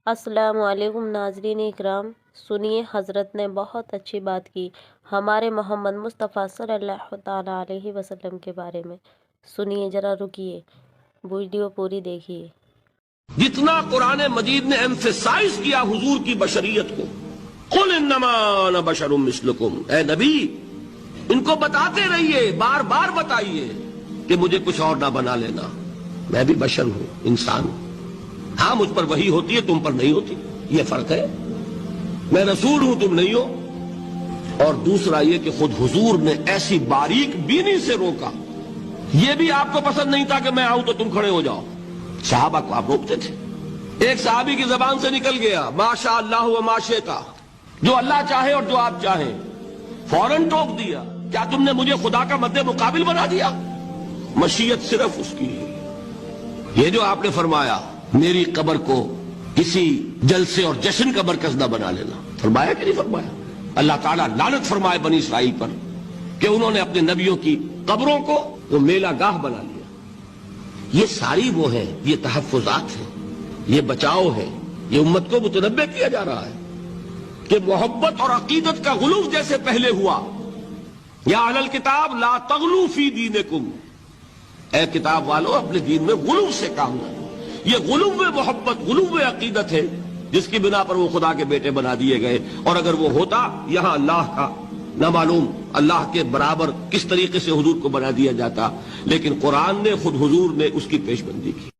السلام علیکم ناظرین اکرام، سنیے حضرت نے بہت اچھی بات کی ہمارے محمد مصطفیٰ صلی اللہ تعالیٰ علیہ وسلم کے بارے میں۔ سنیے، ذرا رکیے، ویڈیو پوری دیکھیے۔ جتنا قرآن مجید نے ایمفیسائز کیا حضور کی بشریت کو، قل انما انا بشر مثلکم، اے نبی ان کو بتاتے رہیے، بار بار بتائیے کہ مجھے کچھ اور نہ بنا لینا، میں بھی بشر ہوں، انسان ہوں۔ ہاں مجھ پر وحی ہوتی ہے، تم پر نہیں ہوتی، یہ فرق ہے۔ میں رسول ہوں، تم نہیں ہو۔ اور دوسرا یہ کہ خود حضور نے ایسی باریک بینی سے روکا، یہ بھی آپ کو پسند نہیں تھا کہ میں آؤں تو تم کھڑے ہو جاؤ، صحابہ کو آپ روکتے تھے۔ ایک صحابی کی زبان سے نکل گیا ما شاء اللہ و ما شئت، جو اللہ چاہے اور جو آپ چاہیں، فوراً ٹوک دیا، کیا تم نے مجھے خدا کا مد مقابل بنا دیا؟ مشیت صرف اس کی ہے۔ یہ جو آپ نے فرمایا میری قبر کو کسی جلسے اور جشن کا مرکز نہ بنا لینا، فرمایا کہ نہیں فرمایا؟ اللہ تعالیٰ لعنت فرمائے بنی اسرائیل پر کہ انہوں نے اپنے نبیوں کی قبروں کو وہ میلہ گاہ بنا لیا۔ یہ ساری وہ ہے، یہ تحفظات ہیں، یہ بچاؤ ہے، یہ امت کو متنبہ کیا جا رہا ہے کہ محبت اور عقیدت کا غلو جیسے پہلے ہوا، یا اہل الکتاب لا تغلو فی دینکم، اے کتاب والو اپنے دین میں غلو سے کام نہ۔ یہ غلو محبت، غلو عقیدت ہے جس کی بنا پر وہ خدا کے بیٹے بنا دیے گئے، اور اگر وہ ہوتا یہاں اللہ کا نہ معلوم اللہ کے برابر کس طریقے سے حضور کو بنا دیا جاتا، لیکن قرآن نے خود حضور نے اس کی پیش بندی کی۔